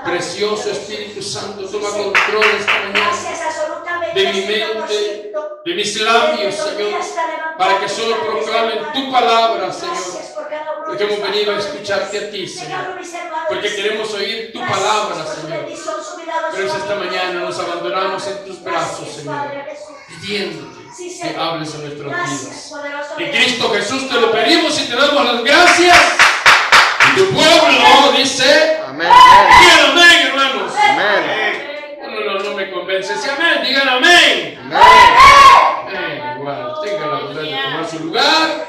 Precioso Espíritu Santo, toma control esta mañana de mi mente, de mis labios, Señor, para que solo proclamen tu palabra, Señor. Porque hemos venido a escucharte a ti, Señor. Porque queremos oír tu palabra, Señor. Pero esta mañana nos abandonamos en tus brazos, Señor, pidiéndote que hables en nuestras vidas. En Cristo Jesús te lo pedimos y te damos las gracias. Y tu pueblo dice amén. Digan amén, hermanos. Amén. No me convence. Si amén, digan amén. Amén. Igual, tengan la bondad de tomar su lugar.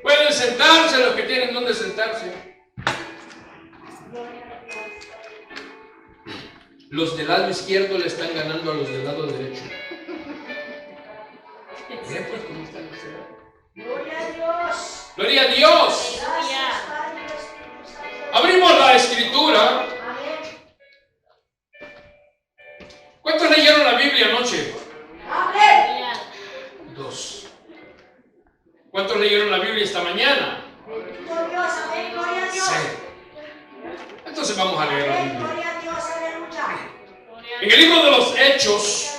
Pueden sentarse los que tienen donde sentarse. Los del lado izquierdo le están ganando a los del lado derecho. Miren pues cómo están los del lado. Gloria a Dios. Gloria a Dios. Abrimos la escritura. ¿Cuántos leyeron la Biblia anoche? Amén. 2. ¿Cuántos leyeron la Biblia esta mañana? Sí. Entonces vamos a leer la Biblia. En el libro de los Hechos,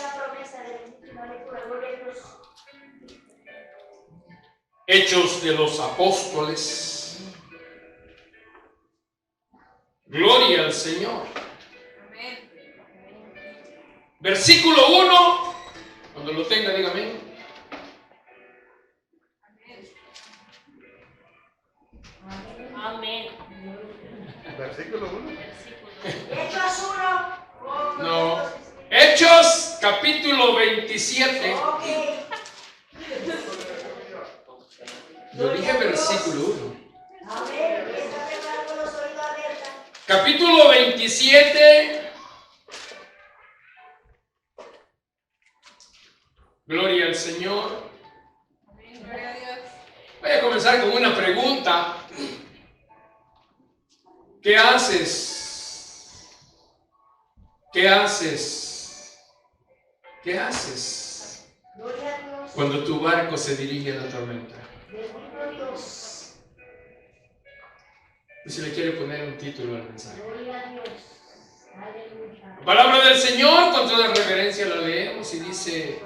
Hechos de los Apóstoles. Gloria al Señor. Versículo 1. Cuando lo tenga, dígame. Amén. Versículo 1. Hechos 1. No. Hechos capítulo 27. Yo dije versículo 1. Capítulo 27. Gloria al Señor. Voy a comenzar con una pregunta. ¿Qué haces? ¿Qué haces? ¿Qué haces cuando tu barco se dirige a la tormenta? Si le quiere poner un título al mensaje. La palabra del Señor, con toda reverencia la leemos y dice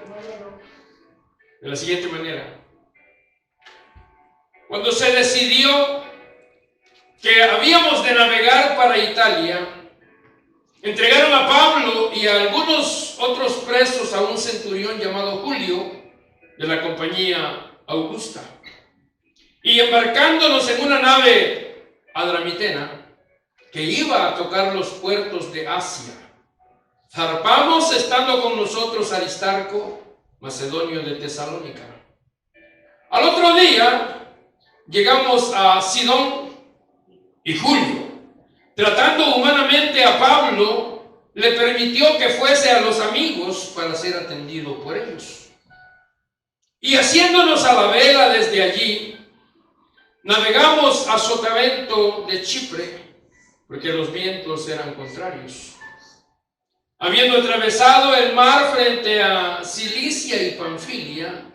de la siguiente manera. Cuando se decidió que habíamos de navegar para Italia, entregaron a Pablo y a algunos otros presos a un centurión llamado Julio de la compañía Augusta. Y embarcándonos en una nave adramitena que iba a tocar los puertos de Asia, zarpamos estando con nosotros Aristarco, macedonio de Tesalónica. Al otro día llegamos a Sidón y Julio, tratando humanamente a Pablo, le permitió que fuese a los amigos para ser atendido por ellos. Y haciéndonos a la vela desde allí, navegamos a Sotavento de Chipre, porque los vientos eran contrarios. Habiendo atravesado el mar frente a Cilicia y Panfilia,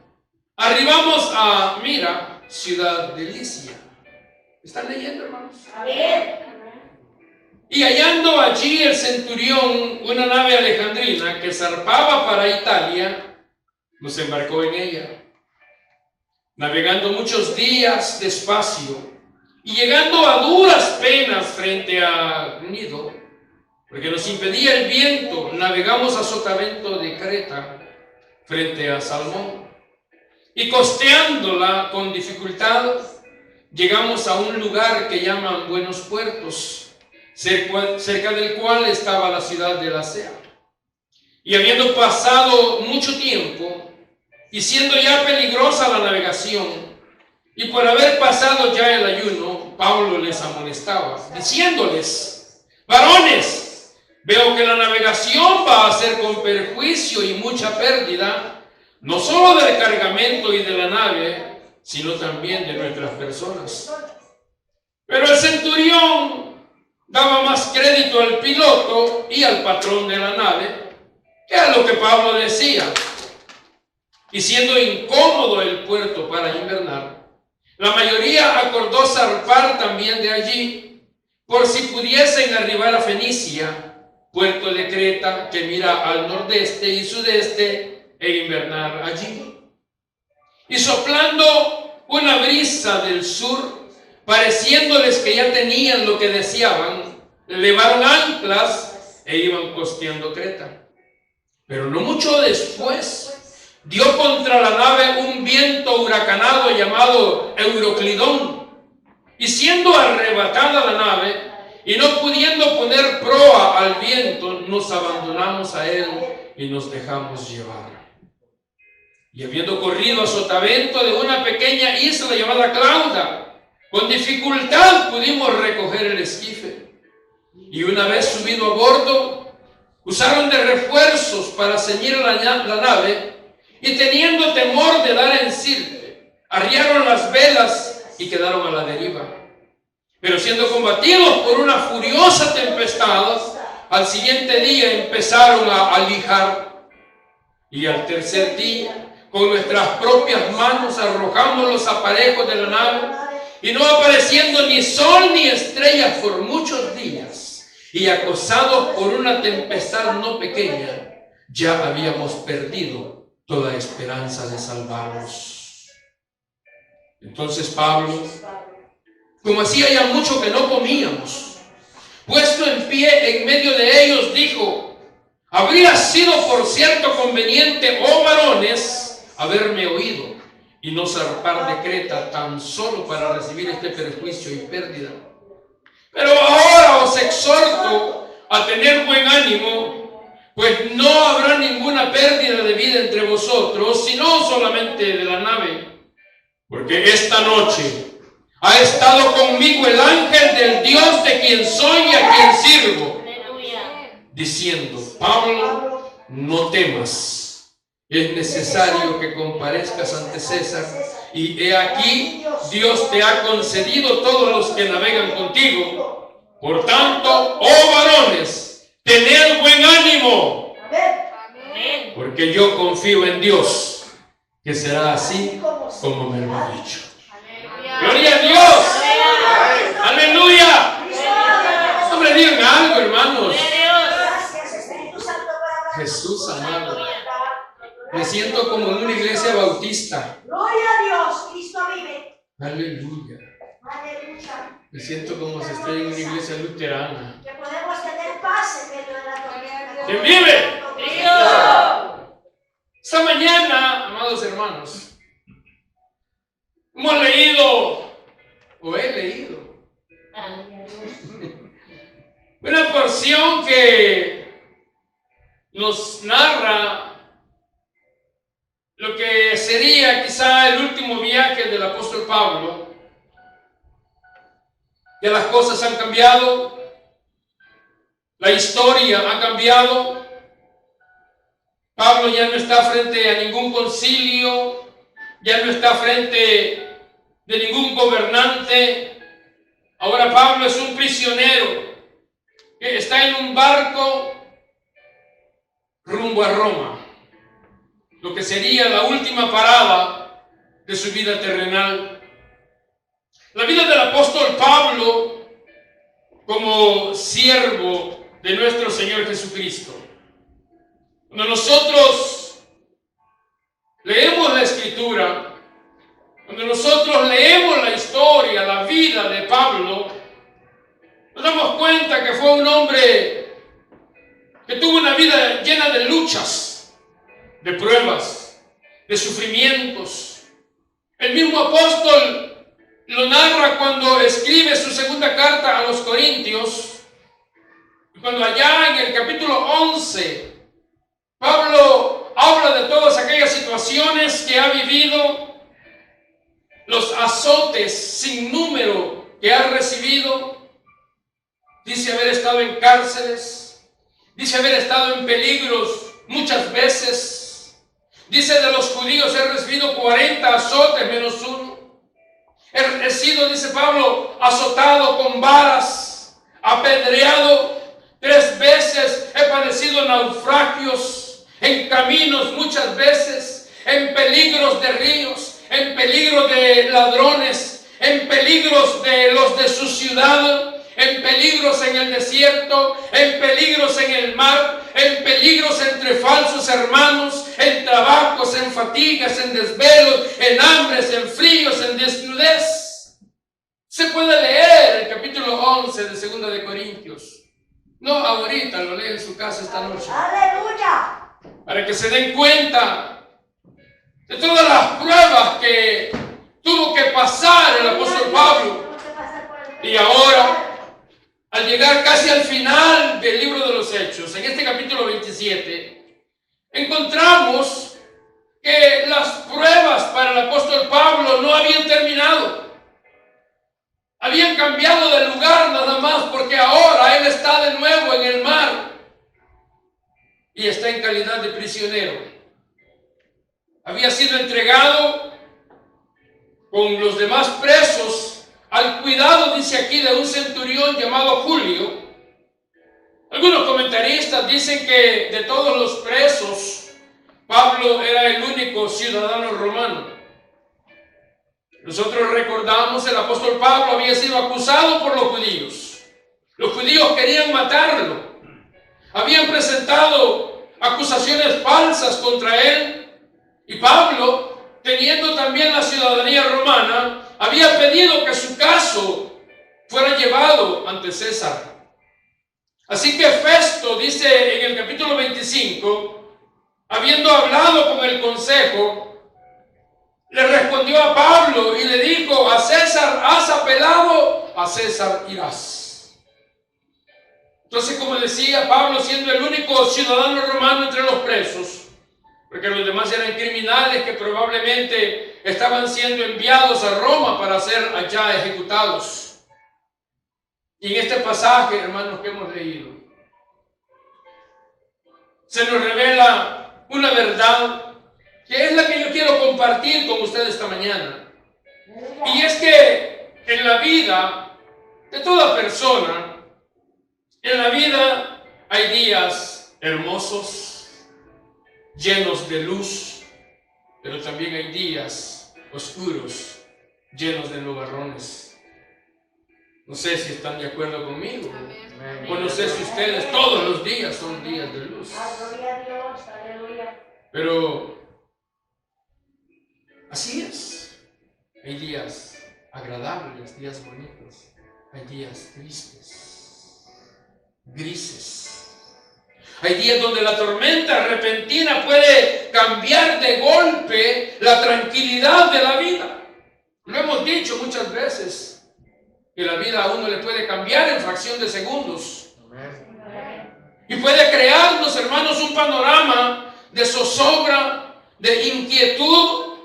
arribamos a Mira, ciudad de Licia. ¿Están leyendo, hermanos? Amén. Y hallando allí el centurión una nave alejandrina que zarpaba para Italia, nos embarcó en ella, navegando muchos días despacio y llegando a duras penas frente a Gnido, porque nos impedía el viento, navegamos a Sotavento de Creta frente a Salmón y costeándola con dificultad llegamos a un lugar que llaman Buenos Puertos, cerca del cual estaba la ciudad de Lasea. Y habiendo pasado mucho tiempo y siendo ya peligrosa la navegación, y por haber pasado ya el ayuno, Pablo les amonestaba, diciéndoles: varones, veo que la navegación va a ser con perjuicio y mucha pérdida, no solo del cargamento y de la nave, sino también de nuestras personas. Pero el centurión daba más crédito al piloto y al patrón de la nave que a lo que Pablo decía. Y siendo incómodo el puerto para invernar, la mayoría acordó zarpar también de allí, por si pudiesen arribar a Fenicia, puerto de Creta, que mira al nordeste y sudeste, e invernar allí. Y soplando una brisa del sur, pareciéndoles que ya tenían lo que deseaban, levaron anclas e iban costeando Creta. Pero no mucho después, dio contra la nave un viento huracanado llamado Euroclidón, y siendo arrebatada la nave, y no pudiendo poner proa al viento, nos abandonamos a él y nos dejamos llevar. Y habiendo corrido a sotavento de una pequeña isla llamada Clauda, con dificultad pudimos recoger el esquife. Y una vez subido a bordo, usaron de refuerzos para ceñir la nave, y teniendo temor de dar en sirte, arriaron las velas y quedaron a la deriva. Pero siendo combatidos por una furiosa tempestad, al siguiente día empezaron a alijar. Y al tercer día, con nuestras propias manos arrojamos los aparejos de la nave, y no apareciendo ni sol ni estrellas por muchos días, y acosados por una tempestad no pequeña, ya habíamos perdido toda esperanza de salvarnos. Entonces Pablo, como hacía ya mucho que no comíamos, puesto en pie en medio de ellos, dijo: habría sido por cierto conveniente, oh varones, haberme oído y no zarpar de Creta tan solo para recibir este perjuicio y pérdida. Pero ahora os exhorto a tener buen ánimo, pues no habrá ninguna pérdida de vida entre vosotros, sino solamente de la nave. Porque esta noche ha estado conmigo el ángel del Dios de quien soy y a quien sirvo, diciendo: Pablo, no temas, es necesario que comparezcas ante César, y he aquí, Dios te ha concedido todos los que navegan contigo. Por tanto, oh varones, tened buen ánimo, porque yo confío en Dios, que será así como me lo ha dicho. ¡Gloria a Dios! ¡Aleluya! Hombre, digan algo, hermanos. Jesús amado. Me siento como en una iglesia bautista. Gloria a Dios, Cristo vive. Aleluya. Aleluya. Me siento como si estoy en una iglesia luterana. Que podemos tener paz en medio de la tormenta. ¿Quién vive? Esta mañana, amados hermanos, hemos leído, o he leído, una porción que nos narra lo que sería quizá el último viaje del apóstol Pablo. Ya las cosas han cambiado, la historia ha cambiado. Pablo ya no está frente a ningún concilio, ya no está frente de ningún gobernante. Ahora Pablo es un prisionero que está en un barco rumbo a Roma, lo que sería la última parada de su vida terrenal. La vida del apóstol Pablo como siervo de nuestro Señor Jesucristo. Cuando nosotros leemos la Escritura, cuando nosotros leemos la historia, la vida de Pablo, nos damos cuenta que fue un hombre que tuvo una vida llena de luchas, de pruebas, de sufrimientos. El mismo apóstol lo narra cuando escribe su segunda carta a los Corintios, cuando allá en el capítulo 11, Pablo habla de todas aquellas situaciones que ha vivido, los azotes sin número que ha recibido. Dice haber estado en cárceles, dice haber estado en peligros muchas veces. Dice de los judíos he recibido 40 azotes menos uno. He sido, dice Pablo, azotado con varas, apedreado 3 veces, he padecido naufragios, en caminos muchas veces, en peligros de ríos, en peligro de ladrones, en peligros de los de su ciudad, en peligros en el desierto, en peligros en el mar, en peligros entre falsos hermanos, en trabajos, en fatigas, en desvelos, en hambres, en fríos, en desnudez. Se puede leer el capítulo 11 de 2 de Corintios. No ahorita, lo lee en su casa esta noche. Aleluya. Para que se den cuenta de todas las pruebas que tuvo que pasar el apóstol Pablo. Y ahora, al llegar casi al final del libro de los Hechos, en este capítulo 27, encontramos que las pruebas para el apóstol Pablo no habían terminado. Habían cambiado de lugar nada más, porque ahora él está de nuevo en el mar y está en calidad de prisionero. Había sido entregado con los demás presos al cuidado, dice aquí, de un centurión llamado Julio. Algunos comentaristas dicen que de todos los presos, Pablo era el único ciudadano romano. Nosotros recordamos, el apóstol Pablo había sido acusado por los judíos. Los judíos querían matarlo. Habían presentado acusaciones falsas contra él. Y Pablo, teniendo también la ciudadanía romana, había pedido que su caso fuera llevado ante César. Así que Festo dice en el capítulo 25, habiendo hablado con el consejo, le respondió a Pablo y le dijo: a César has apelado, a César irás. Entonces, como decía, Pablo, siendo el único ciudadano romano entre los presos, porque los demás eran criminales que probablemente estaban siendo enviados a Roma para ser allá ejecutados. Y en este pasaje, hermanos, que hemos leído, se nos revela una verdad que es la que yo quiero compartir con ustedes esta mañana. Y es que en la vida de toda persona, en la vida hay días hermosos, llenos de luz, pero también hay días oscuros, llenos de nubarrones. No sé si están de acuerdo conmigo. Amén. O no sé si ustedes todos los días son días de luz. Gloria a Dios, aleluya. Pero así es. Hay días agradables, días bonitos. Hay días tristes, grises. Hay días donde la tormenta repentina puede cambiar de golpe la tranquilidad de la vida. Lo hemos dicho muchas veces, que la vida a uno le puede cambiar en fracción de segundos. Amén. Y puede crearnos, hermanos, un panorama de zozobra, de inquietud.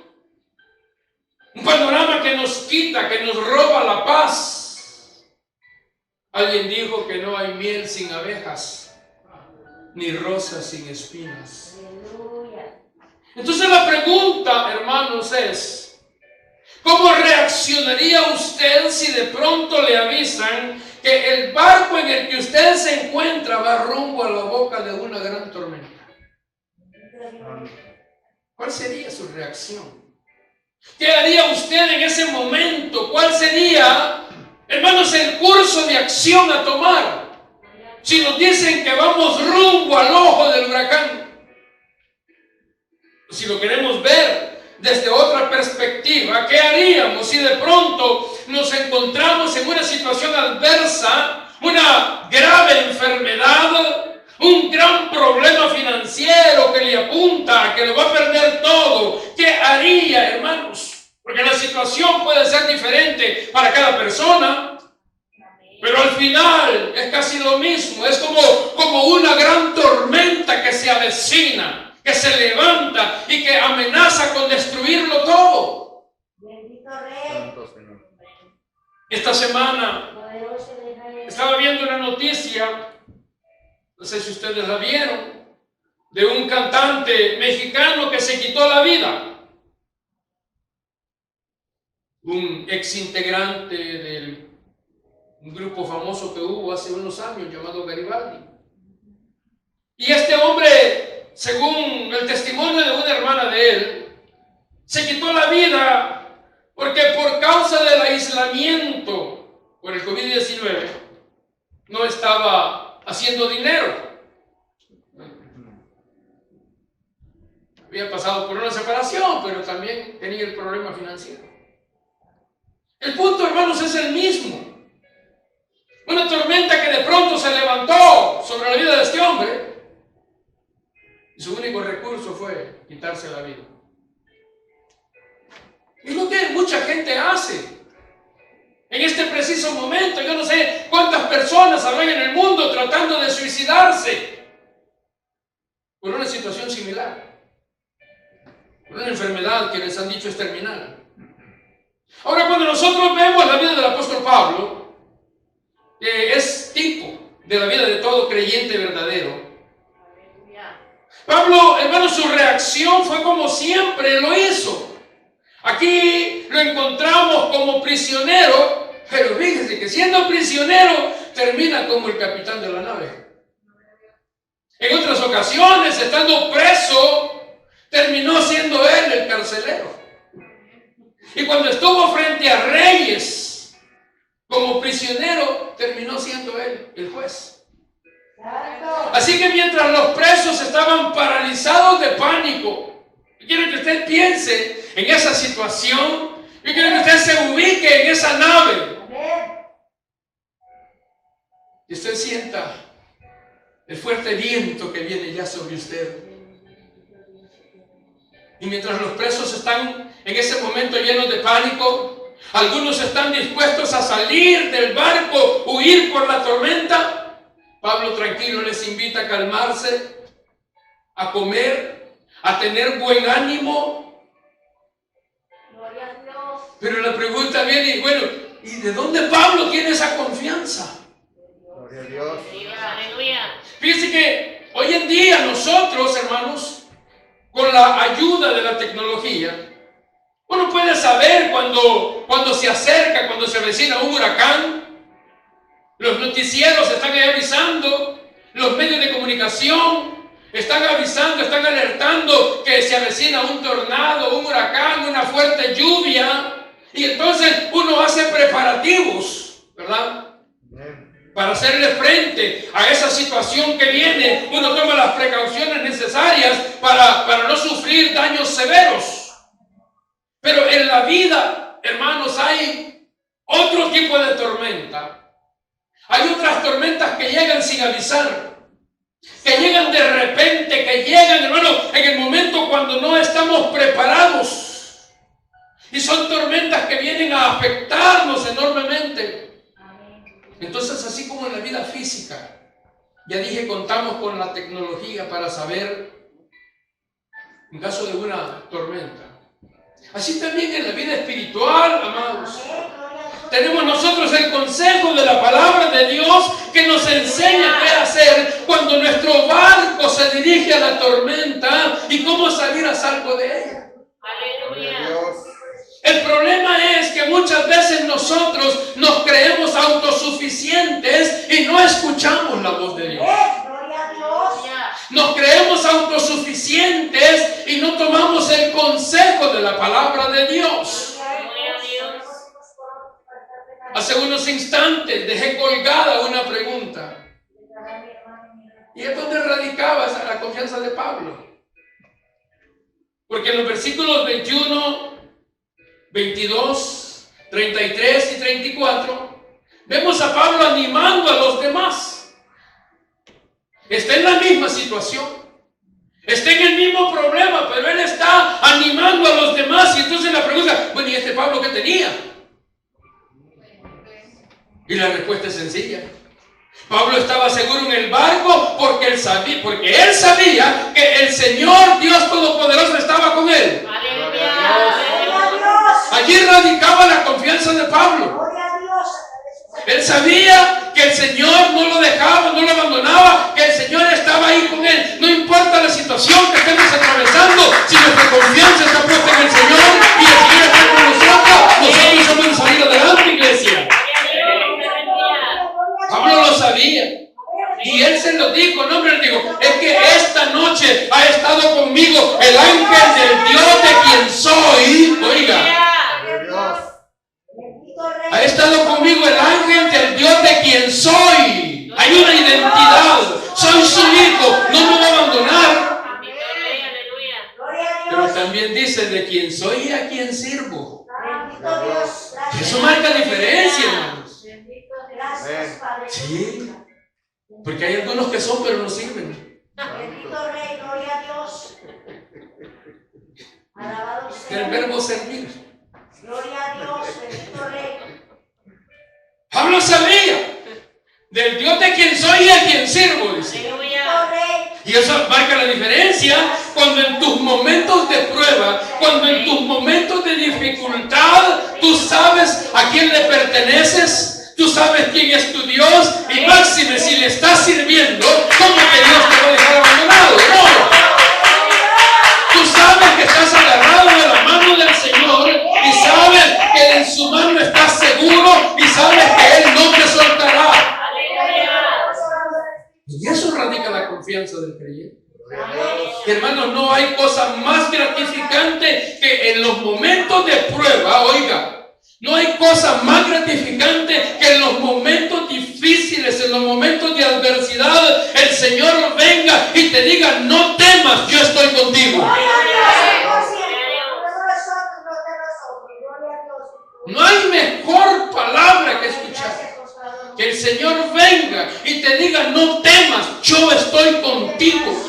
Un panorama que nos quita, que nos roba la paz. Alguien dijo que no hay miel sin abejas, ni rosas sin espinas. Aleluya. Entonces la pregunta, hermanos, es: ¿cómo reaccionaría usted si de pronto le avisan que el barco en el que usted se encuentra va rumbo a la boca de una gran tormenta? ¿Cuál sería su reacción? ¿Qué haría usted en ese momento? ¿Cuál sería, hermanos, el curso de acción a tomar si nos dicen que vamos rumbo al ojo del huracán? Si lo queremos ver desde otra perspectiva, ¿qué haríamos si de pronto nos encontramos en una situación adversa, una grave enfermedad, un gran problema financiero que le apunta a que lo va a perder todo? ¿Qué haría, hermanos? Porque la situación puede ser diferente para cada persona, pero al final es casi lo mismo. Es como una gran tormenta que se avecina, que se levanta y que amenaza con destruirlo todo. Bendito Rey. Santo Señor. Esta semana Poderoso de Israel. estaba viendo una noticia, no sé si ustedes la vieron, de un cantante mexicano que se quitó la vida. Un ex integrante de un grupo famoso que hubo hace unos años llamado Garibaldi. Y este hombre, según el testimonio de una hermana de él, se quitó la vida porque por causa del aislamiento por el COVID-19, no estaba haciendo dinero. Había pasado por una separación, pero también tenía el problema financiero. El punto, hermanos, es el mismo. Una tormenta que de pronto se levantó sobre la vida de este hombre y su único recurso fue quitarse la vida. Es lo que mucha gente hace. En este preciso momento, yo no sé cuántas personas habrán en el mundo tratando de suicidarse por una situación similar, por una enfermedad que les han dicho es terminal. Ahora, cuando nosotros vemos la vida del apóstol Pablo, que es tipo de la vida de todo creyente verdadero, Pablo, hermano, su reacción fue como siempre lo hizo. Aquí lo encontramos como prisionero, pero fíjense que siendo prisionero termina como el capitán de la nave. En otras ocasiones, estando preso, terminó siendo él el carcelero. Y cuando estuvo frente a reyes como prisionero, terminó siendo él el juez. Así que mientras los presos estaban paralizados de pánico, yo quiero que usted piense en esa situación. Yo quiero que usted se ubique en esa nave. Y usted sienta el fuerte viento que viene ya sobre usted. Y mientras los presos están en ese momento llenos de pánico, algunos están dispuestos a salir del barco, huir por la tormenta, Pablo tranquilo les invita a calmarse, a comer, a tener buen ánimo. Gloria a Dios. Pero la pregunta viene, y bueno, ¿y de dónde Pablo tiene esa confianza? Gloria a Dios. Aleluya. Fíjense que hoy en día nosotros, hermanos, con la ayuda de la tecnología, uno puede saber cuando se acerca, cuando se avecina un huracán. Los noticieros están ahí avisando, los medios de comunicación están avisando, están alertando que se avecina un tornado, un huracán, una fuerte lluvia. Y entonces uno hace preparativos, ¿verdad? Para hacerle frente a esa situación que viene. Uno toma las precauciones necesarias para no sufrir daños severos. Pero en la vida, hermanos, hay otro tipo de tormenta. Hay otras tormentas que llegan sin avisar, que llegan de repente, que llegan, hermano, en el momento cuando no estamos preparados. Y son tormentas que vienen a afectarnos enormemente. Entonces, así como en la vida física, ya dije, contamos con la tecnología para saber en caso de una tormenta. Así también en la vida espiritual, amados. Tenemos nosotros el consejo de la palabra de Dios que nos enseña qué hacer cuando nuestro barco se dirige a la tormenta y cómo salir a salvo de ella. Aleluya. El problema es que muchas veces nosotros nos creemos autosuficientes y no escuchamos la voz de Dios. Gloria a Dios. Nos creemos autosuficientes y no tomamos el consejo de la palabra de Dios. Gloria a Dios. Hace unos instantes dejé colgada una pregunta. ¿Y es donde radicaba la confianza de Pablo? Porque en los versículos 21, 22, 33 y 34 vemos a Pablo animando a los demás. Está en la misma situación, está en el mismo problema, pero él está animando a los demás. Y entonces la pregunta, bueno, ¿y este Pablo qué tenía? Y la respuesta es sencilla. Pablo estaba seguro en el barco porque él sabía que el Señor Dios Todopoderoso estaba con él. Aleluya. Allí radicaba la confianza de Pablo. Gloria a Dios. Él sabía que el Señor no lo dejaba, no lo abandonaba, que el Señor estaba ahí con él. No importa la situación que estemos atravesando, si nuestra confianza está puesta en el Señor y el Señor está con nosotros vamos a salir adelante, iglesia. Pablo lo sabía. Y él se lo dijo, no hombre, digo, es que esta noche ha estado conmigo el ángel del Dios de quien soy. Oiga. Ha estado conmigo el ángel del Dios de quien soy. Hay una identidad. Soy su hijo, no me va a abandonar. Bendito Rey, aleluya. Pero también dice de quién soy y a quién sirvo. Bendito Dios. Eso marca diferencia, hermanos. Gracias, Padre. Sí. Porque hay algunos que son pero no sirven. Bendito Rey, gloria a Dios. Alabado sea. El verbo servir. Gloria a Dios, bendito Rey. Pablo sabía del Dios de quien soy y a quien sirvo, dice. Bendito Aleluya. Rey. Y eso marca la diferencia cuando en tus momentos de prueba, cuando en tus momentos de dificultad, tú sabes a quién le perteneces, tú sabes quién es tu Dios y máxime si le estás sirviendo, ¿cómo que Dios te va a dejar abandonado? No. Tú sabes que estás agarrado de la mano del Señor y sabes que en su mano estás seguro y sabes que Él no te soltará. Aleluya. Y eso radica la confianza del creyente. Hermanos, no hay cosa más gratificante que en los momentos de prueba, oiga, no hay cosa más gratificante que en los momentos difíciles, en los momentos de adversidad, el Señor venga y te diga, no temas, yo estoy contigo. No hay mejor palabra que escuchar. Que el Señor venga y te diga, no temas, yo estoy contigo.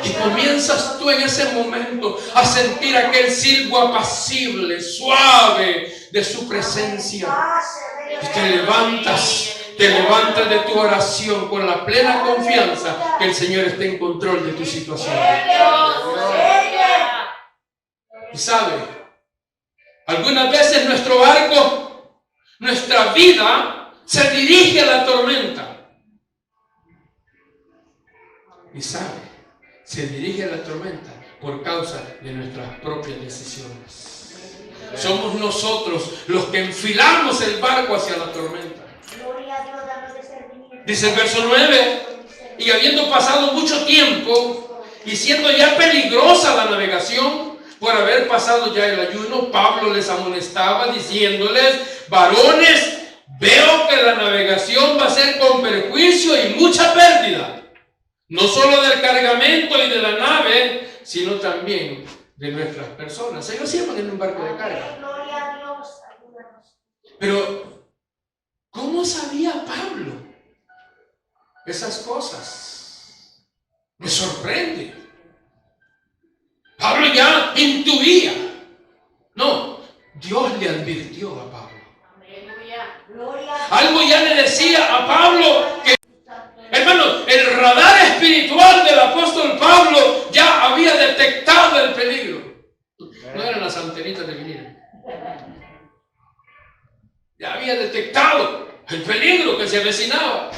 Y comienzas tú en ese momento a sentir aquel silbo apacible, suave de su presencia. Y te levantas de tu oración con la plena confianza que el Señor está en control de tu situación. Y sabe, algunas veces nuestro barco, nuestra vida, se dirige a la tormenta. Y sabe, se dirige a la tormenta por causa de nuestras propias decisiones. Somos nosotros los que enfilamos el barco hacia la tormenta. Dice el verso 9, y habiendo pasado mucho tiempo y siendo ya peligrosa la navegación, por haber pasado ya el ayuno, Pablo les amonestaba diciéndoles, varones, veo que la navegación va a ser con perjuicio y mucha pérdida, no solo del cargamento y de la nave, sino también de nuestras personas. Ellos iban en un barco de carga. Pero, ¿cómo sabía Pablo esas cosas? Me sorprende. Pablo ya intuía. No, Dios le advirtió a Pablo. Algo ya le decía a Pablo que, hermanos, el radar espiritual del apóstol Pablo ya había detectado el peligro. No eran las antenitas de vinil. Ya había detectado el peligro que se avecinaba.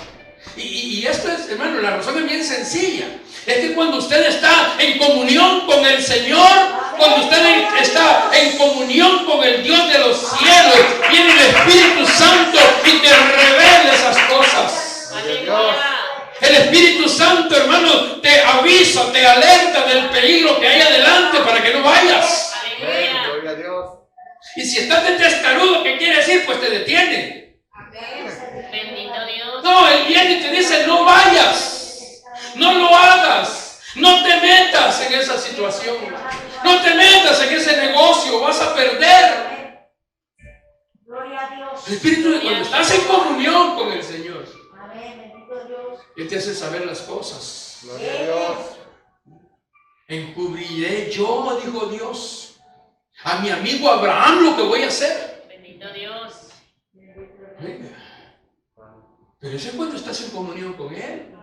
Y esto es, hermano, la razón es bien sencilla. Es que cuando usted está en comunión con el Señor, cuando usted está en comunión con el Dios de los cielos, viene el Espíritu Santo y te revela esas cosas. El Espíritu Santo, hermano, te avisa, te alerta del peligro que hay adelante para que no vayas. Gloria a Dios. Y si estás de testarudo, ¿qué quiere decir? Pues te detiene. Bendito Dios. No, Él viene y te dice, no vayas. No lo hagas. No te metas en esa situación. No te metas en ese negocio. Vas a perder. El Espíritu, cuando estás en comunión con el Señor, Él te hace saber las cosas. Gloria a Dios. Encubriré yo, dijo Dios, a mi amigo Abraham lo que voy a hacer. Bendito Dios. Venga. Pero eso es cuando estás en comunión con Él.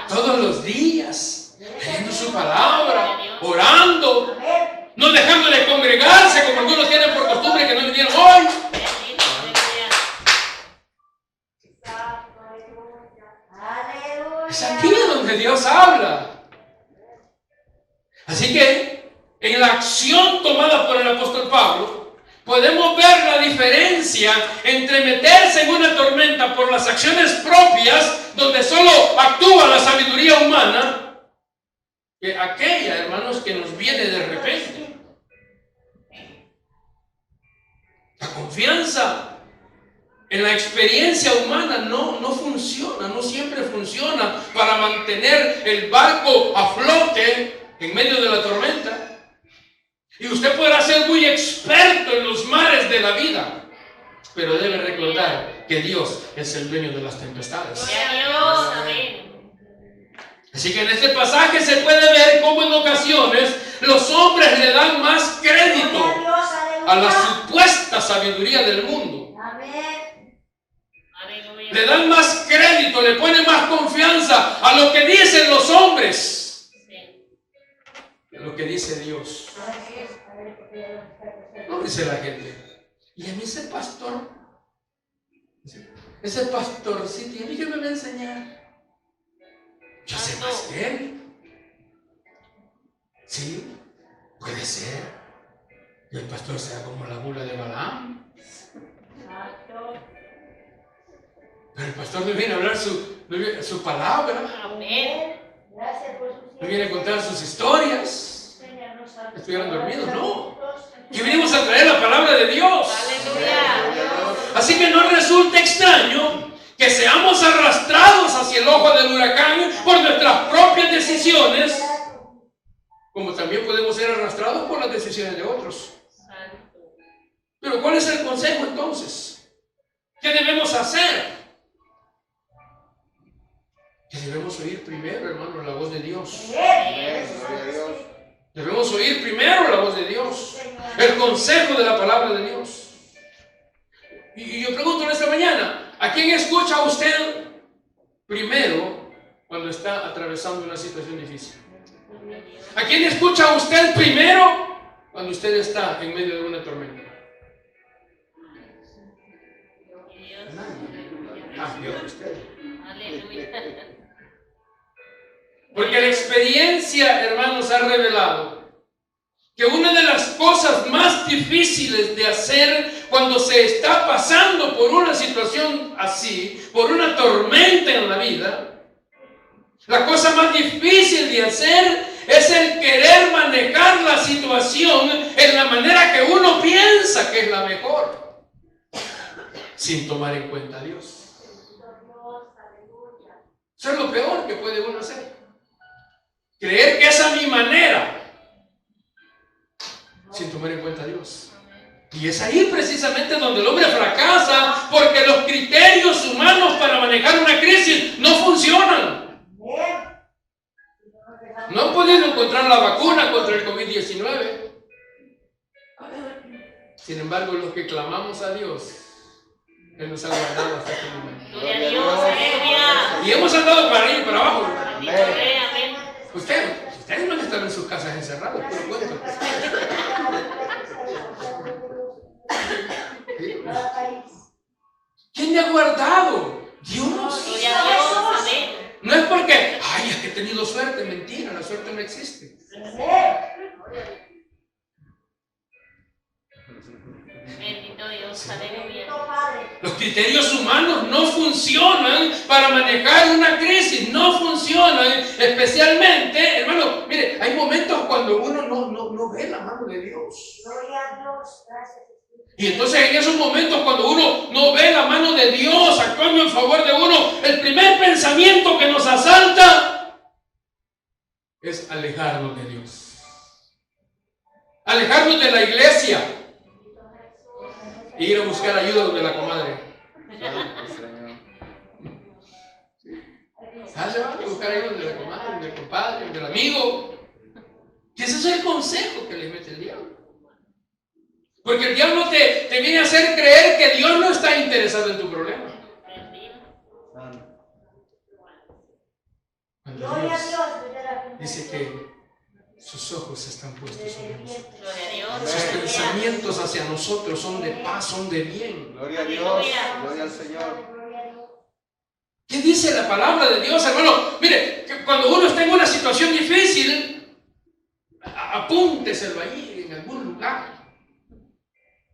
Todos los días, leyendo su palabra, orando, no dejando de congregarse como algunos tienen por costumbre que no vinieron hoy. Bendito, aleluya. Es aquí donde Dios habla. Así que en la acción tomada por el apóstol Pablo, podemos ver la diferencia entre meterse en una tormenta por las acciones propias, donde solo actúa la sabiduría humana, que aquella, hermanos, que nos viene de repente. La confianza en la experiencia humana no funciona, no siempre funciona para mantener el barco a flote en medio de la tormenta. Y usted podrá ser muy experto en los mares de la vida, pero debe recordar que Dios es el dueño de las tempestades. Gloria a Dios. Amén. Así que en este pasaje se puede ver cómo en ocasiones los hombres le dan más crédito Gloria a Dios, a la aleluya. supuesta sabiduría del mundo. Amén. Aleluya. Le dan más crédito, le ponen más confianza a lo que dicen los hombres Sí. que a lo que dice Dios. No dice la gente. Y a mí ese pastorcito, ¿y a mí qué me va a enseñar? Yo sé más que él. Sí, puede ser. Y el pastor sea como la bula de Balaam. Pero el pastor no viene a hablar su palabra. Amén. Gracias por su No viene a contar sus historias. Señor. Estuvieran dormidos, no. Que venimos a traer la palabra de Dios. Aleluya. Así que no resulta extraño que seamos arrastrados hacia el ojo del huracán por nuestras propias decisiones, como también podemos ser arrastrados por las decisiones de otros. Santo. Pero ¿cuál es el consejo entonces? ¿Qué debemos hacer? Que debemos oír primero, hermano, la voz de Dios. Amén. Gloria a Dios. Debemos oír primero la voz de Dios, el consejo de la palabra de Dios. Y yo pregunto en esta mañana, ¿a quién escucha usted primero cuando está atravesando una situación difícil? ¿A quién escucha usted primero cuando usted está en medio de una tormenta? Dios. Nadie. Ah, Dios, usted. Aleluya. Porque la experiencia, hermanos, ha revelado que una de las cosas más difíciles de hacer cuando se está pasando por una situación así, por una tormenta en la vida, la cosa más difícil de hacer es el querer manejar la situación en la manera que uno piensa que es la mejor, sin tomar en cuenta a Dios. Eso es lo peor que puede uno hacer. Creer que es a mi manera, sin tomar en cuenta a Dios. Y es ahí precisamente donde el hombre fracasa, porque los criterios humanos para manejar una crisis no funcionan. No han podido encontrar la vacuna contra el COVID-19. Sin embargo, los que clamamos a Dios, Él nos ha guardado hasta este momento. Gloria a Dios. Aleluya. Y hemos andado para arriba y para abajo. Bendito sea. Amén. Ustedes no han estado en sus casas encerrados, por supuesto. ¿Quién me ha guardado? Dios. Gloria a Dios. Amén. No es porque, ay, es que he tenido suerte. Mentira, la suerte no existe. Bendito Dios. Aleluya. Los criterios humanos no funcionan para manejar una crisis, no funcionan, especialmente, hermano, mire, hay momentos cuando uno no ve la mano de Dios. Gloria a Dios, gracias. Y entonces en esos momentos cuando uno no ve la mano de Dios actuando en favor de uno, el primer pensamiento que nos asalta es alejarnos de Dios. Alejarnos de la iglesia e ir a buscar ayuda donde la comadre. Se van a buscar ayuda donde la comadre, donde el compadre, donde el amigo. Y ese es el consejo que le mete el diablo. Porque el diablo te viene a hacer creer que Dios no está interesado en tu problema. Cuando Gloria a Dios Dios. dice que sus ojos están puestos sobre nosotros. Gloria a Dios. Sus pensamientos hacia nosotros son de paz, son de bien. Gloria a Dios. Gloria al Señor. ¿Qué dice la palabra de Dios, hermano? Mire, que cuando uno está en una situación difícil, apúnteselo ahí en algún lugar.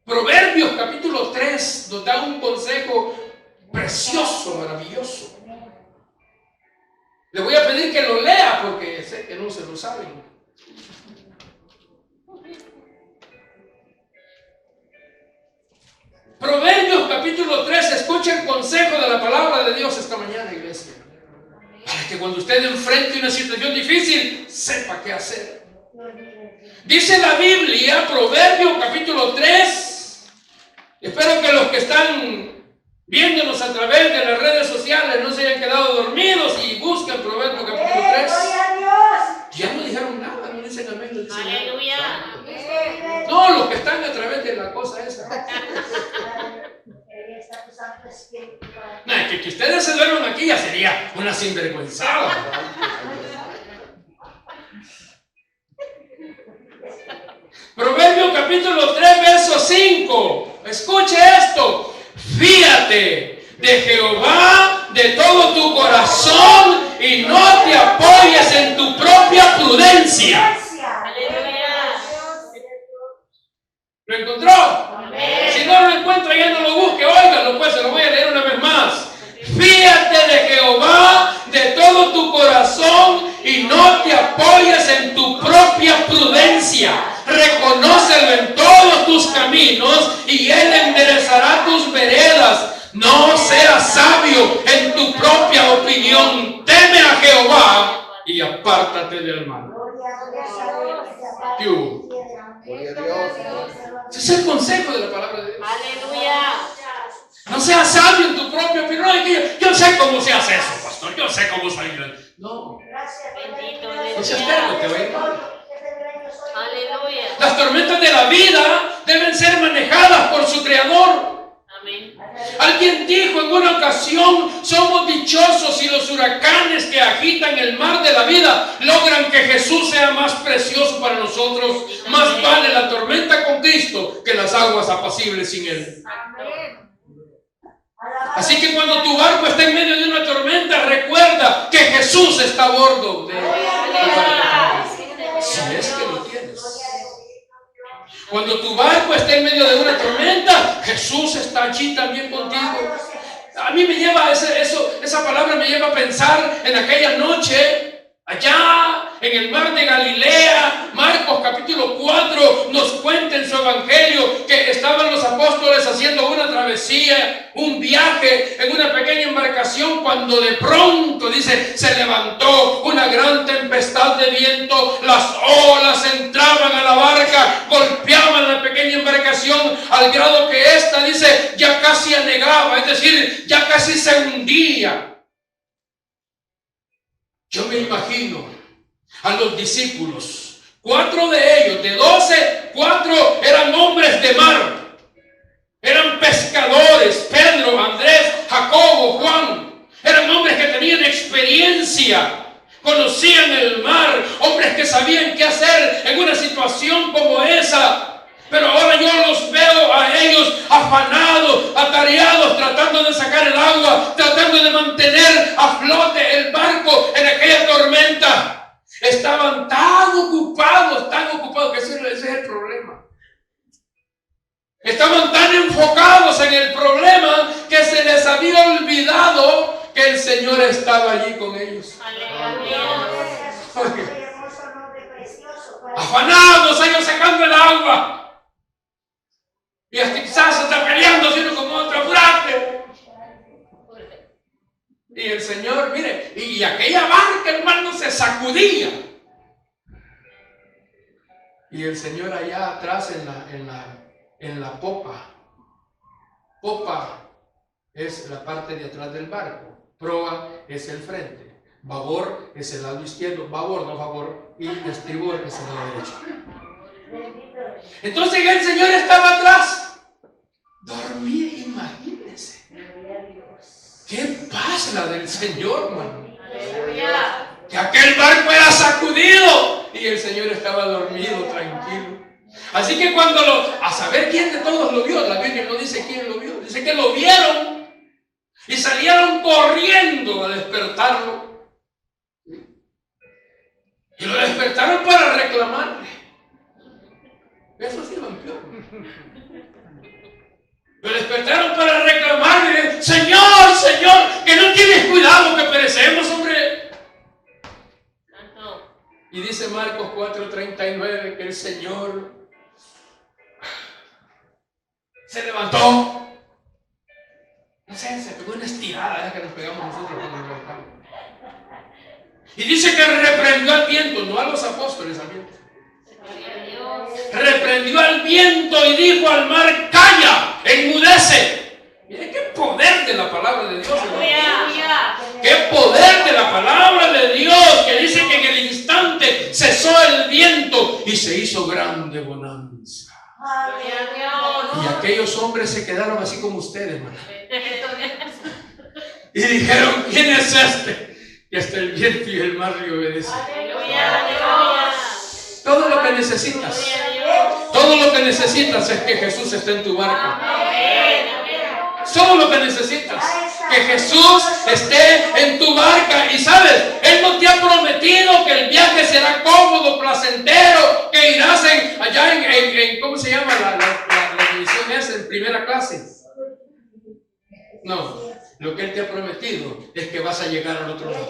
Proverbios capítulo 3 nos da un consejo precioso, maravilloso. Le voy a pedir que lo lea porque sé que no se lo saben. Proverbios capítulo 3, escucha el consejo de la palabra de Dios esta mañana, iglesia. Para que cuando usted enfrente una situación difícil, sepa qué hacer. Dice la Biblia, Proverbios capítulo 3. Espero que los que están viéndonos a través de las redes sociales no se hayan quedado dormidos y busquen Proverbios capítulo 3. ¡Gloria a Dios! Ya no dijeron nada, no dicen amén, no dicen nada. Aleluya. No, los que están a través de la cosa esa. Él está tu Santo Espíritu para No, que ustedes se duerman aquí ya sería una sinvergüenzada. Proverbio capítulo 3, verso 5. Escuche esto. Fíate de Jehová de todo tu corazón y no te apoyes en tu propia prudencia. Aleluya. ¿Lo encontró? Amén. Si no lo encuentra, ya no lo busque. Óigalo, pues se lo voy a leer una vez más. Fíate de Jehová de todo tu corazón y no te apoyes en tu propia prudencia. Reconócelo en todos tus caminos y Él enderezará tus veredas. No seas sabio en tu propia opinión. Teme a Jehová y apártate del mal. Gloria a Dios. ¿Qué hubo? Gloria a Dios. Ese es el consejo de la palabra de Dios. Aleluya. No seas sabio en tu propia opinión. No, es que yo sé cómo se hace eso, pastor. Yo sé cómo salir. No. Bendito, No seas aleluya. terco, te va a ir mal. Aleluya. Las tormentas de la vida deben ser manejadas por su Creador. Amén. Alguien dijo en una ocasión, somos dichosos si los huracanes que agitan el mar de la vida logran que Jesús sea más precioso para nosotros. Más vale la tormenta con Cristo que las aguas apacibles sin Él. Así que cuando tu barco está en medio de una tormenta, recuerda que Jesús está a bordo de si es que lo tienes. Cuando tu barco está en medio de una tormenta, Jesús está allí también contigo. A mí me lleva esa palabra me lleva a pensar en aquella noche allá en el mar de Galilea. Marcos capítulo 4 nos cuenta en su evangelio que estaban los apóstoles haciendo una travesía, un viaje en una pequeña embarcación, cuando de pronto, dice, se levantó una gran tempestad de viento, las olas entraban a la barca, golpeaban la pequeña embarcación al grado que esta, dice, ya casi anegaba, es decir, ya casi se hundía. Yo me imagino a los discípulos, 4 de ellos, de 12, 4 eran hombres de mar, eran pescadores, Pedro, Andrés, Jacobo, Juan, eran hombres que tenían experiencia, conocían el mar, hombres que sabían qué hacer en una situación como esa. Pero ahora yo los veo a ellos afanados, atareados, tratando de sacar el agua, tratando de mantener a flote el barco en aquella tormenta. Estaban tan ocupados, que ese es el problema. Estaban tan enfocados en el problema que se les había olvidado que el Señor estaba allí con ellos. Aleluya. Afanados, ellos sacando el agua. Y hasta quizás se está peleando uno con otro, apúrate. Y el Señor, mire, y aquella barca, hermano, se sacudía. Y el Señor allá atrás en la popa. Popa es la parte de atrás del barco. Proa es el frente. Babor es el lado izquierdo. Babor, no favor. Y estribor es el lado derecho. Entonces el Señor estaba atrás. Dormía, imagínense. Qué paz la del Señor, hermano. Aleluya. Que aquel barco era sacudido y el Señor estaba dormido, tranquilo. Así que a saber quién de todos lo vio, la Biblia no dice quién lo vio, dice que lo vieron y salieron corriendo a despertarlo. Y lo despertaron para reclamarle. Eso sí lo amplió. Lo despertaron para reclamarle: Señor, Señor, que no tienes cuidado, que perecemos, hombre. Y dice Marcos 4:39 que el Señor se levantó No sé, se pegó una estirada que nos pegamos nosotros cuando nos levantamos. Y dice que reprendió al viento, no a los apóstoles, al viento. Reprendió al viento y dijo al mar: calla, enmudece. Mire qué poder de la palabra de Dios, hermano. Qué poder de la palabra de Dios, que dice que en el instante cesó el viento y se hizo grande bonanza. Y aquellos hombres se quedaron así como ustedes, hermano. Y dijeron: ¿quién es este? Y hasta el viento y el mar le obedecen. Todo lo que necesitas, todo lo que necesitas es que Jesús esté en tu barco. Todo lo que necesitas, que Jesús esté en tu barca. Y sabes, Él no te ha prometido que el viaje será cómodo, placentero, que irás allá en ¿cómo se llama la división esa? En primera clase. No, lo que Él te ha prometido es que vas a llegar al otro lado.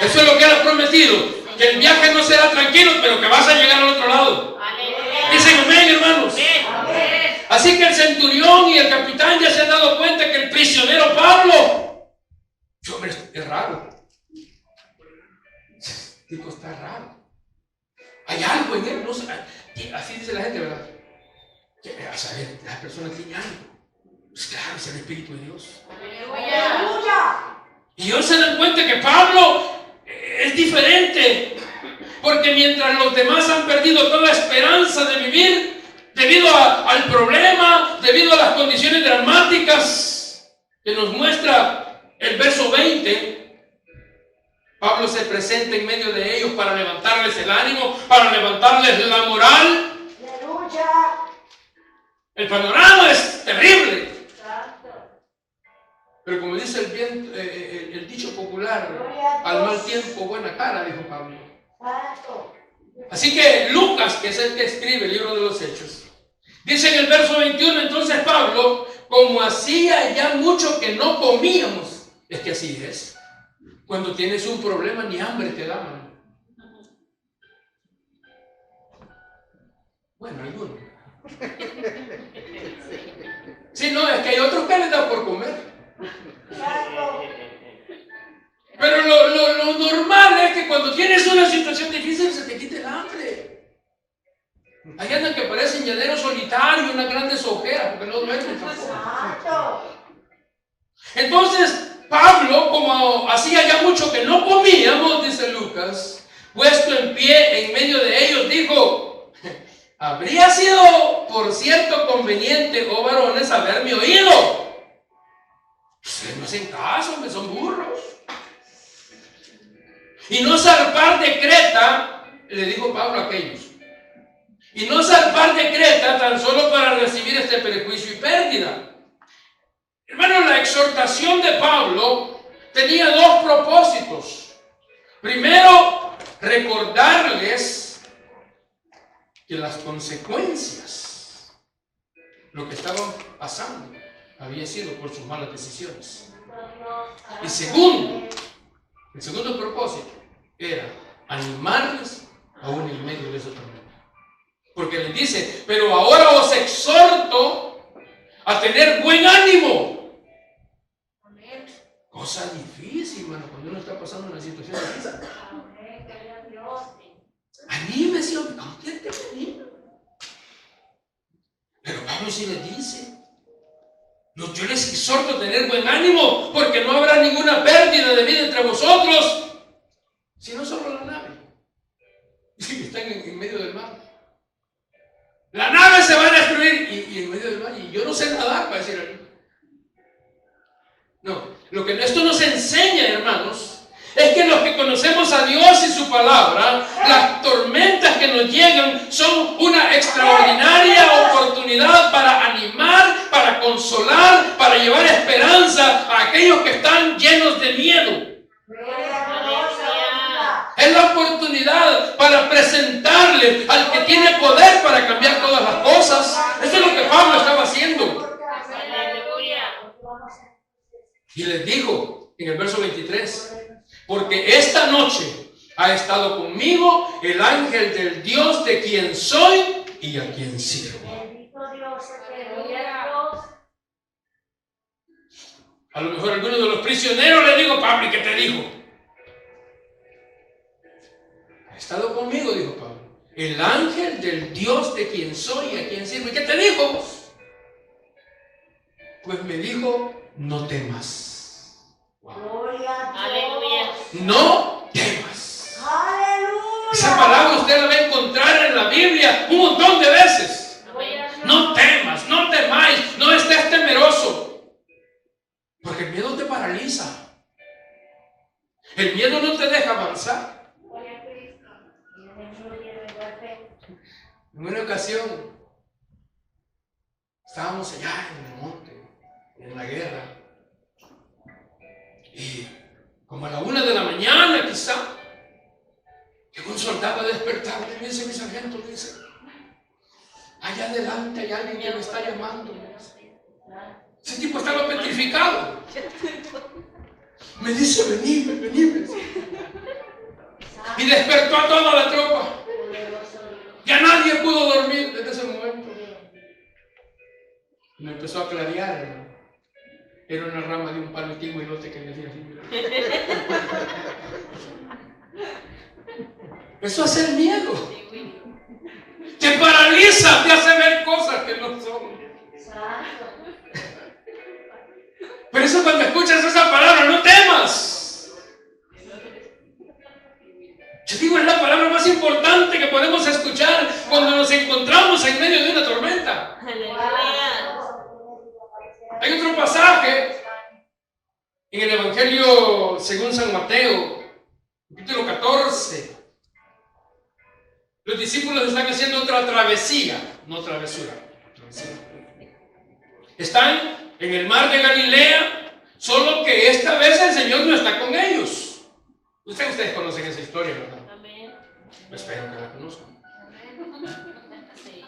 Eso es lo que Él ha prometido, que el viaje no será tranquilo, pero que vas a llegar al otro lado. Dicen amén, hermanos. Así que el centurión y el capitán ya se han dado cuenta que el prisionero Pablo, hombre, es raro. Digo, está raro. Hay algo en él, no sé. Así dice la gente, ¿verdad? Que a saber, las personas tienen algo. Pues claro, es el Espíritu de Dios. Y ellos se dan cuenta que Pablo es diferente. Porque mientras los demás han perdido toda esperanza de vivir, debido al problema, debido a las condiciones dramáticas que nos muestra el verso 20, Pablo se presenta en medio de ellos para levantarles el ánimo, para levantarles la moral. El panorama es terrible. Pero como dice el dicho popular, al mal tiempo buena cara, dijo Pablo. Así que Lucas, que es el que escribe el libro de los Hechos, dice en el verso 21, entonces Pablo, como hacía ya mucho que no comíamos, es que así es, cuando tienes un problema ni hambre te da, mano. Bueno, algunos. Sí, no, es que hay otros que les da por comer. Pero lo normal es que cuando tienes una situación difícil se te quite el hambre. Hay andan que parecen llaneros solitarios, unas grandes ojeras, porque no duermen tampoco. Entonces, Pablo, como hacía ya mucho que no comíamos, dice Lucas, puesto en pie en medio de ellos, dijo: habría sido, por cierto, conveniente, oh varones, haberme oído. Ustedes no hacen caso, me son burros. Y no zarpar de Creta, le dijo Pablo a aquellos, y no zarpar de Creta tan solo para recibir este perjuicio y pérdida. Hermano, la exhortación de Pablo tenía dos propósitos. Primero, recordarles que las consecuencias, lo que estaban pasando, había sido por sus malas decisiones. Y segundo, el segundo propósito era animarles aún en medio de esa tormenta. Porque les dice: pero ahora os exhorto a tener buen ánimo. Cosa difícil, hermano, cuando uno está pasando una situación difícil. Anímese, hombre, ¿cómo quiere que me anime? Pero Pablo sí les dice: no, yo les exhorto a tener buen ánimo, porque no habrá ninguna pérdida de vida entre vosotros, sino solo la nave. Y están en medio del mar. La nave se va a destruir y en medio del mar. Y yo no sé nadar, para decir. No, lo que esto nos enseña, hermanos, es que los que conocemos a Dios y su palabra, las tormentas que nos llegan son una extraordinaria oportunidad para animar, para consolar, para llevar esperanza a aquellos que están llenos de miedo. Es la oportunidad para presentarle al que tiene poder para cambiar todas las cosas. Eso es lo que Pablo estaba haciendo. Y les dijo en el verso 23: porque esta noche ha estado conmigo el ángel del Dios de quien soy y a quien sirvo. A lo mejor alguno de los prisioneros le dijo, Pablo, ¿y qué te dijo? Ha estado conmigo, dijo Pablo, el ángel del Dios de quien soy y a quien sirvo. ¿Y qué te dijo? Pues me dijo, no temas. Wow. Gloria a Dios. Aleluya. No temas. Aleluya. Esa palabra usted la va a encontrar en la Biblia un montón de veces. No temas, no temáis, no estés temeroso. Porque el miedo te paraliza. El miedo no te deja avanzar. En una ocasión estábamos allá en el monte, en la guerra, y como a la 1 de la mañana quizá, llegó un soldado a despertarme y me dice, mi sargento, me dice, allá adelante hay alguien que me está llamando. Ese tipo estaba petrificado. Me dice, vení, vení, vení. Y despertó a toda la tropa. Ya nadie pudo dormir desde ese momento. Me empezó a clarear, hermano. Era una rama de un palo antiguo y no te quería decir así. Eso hace el miedo. Te paraliza, te hace ver cosas que no son. Por eso cuando escuchas esa palabra, no temas. Yo digo, es la palabra más importante que podemos escuchar cuando nos encontramos en medio de una tormenta. Hay otro pasaje en el Evangelio según San Mateo, capítulo 14. Los discípulos están haciendo otra travesía, no travesura, travesía. Están en el mar de Galilea, solo que esta vez el Señor no está con ellos. Ustedes conocen esa historia, ¿verdad? Amén. Espero que la conozcan. Sí.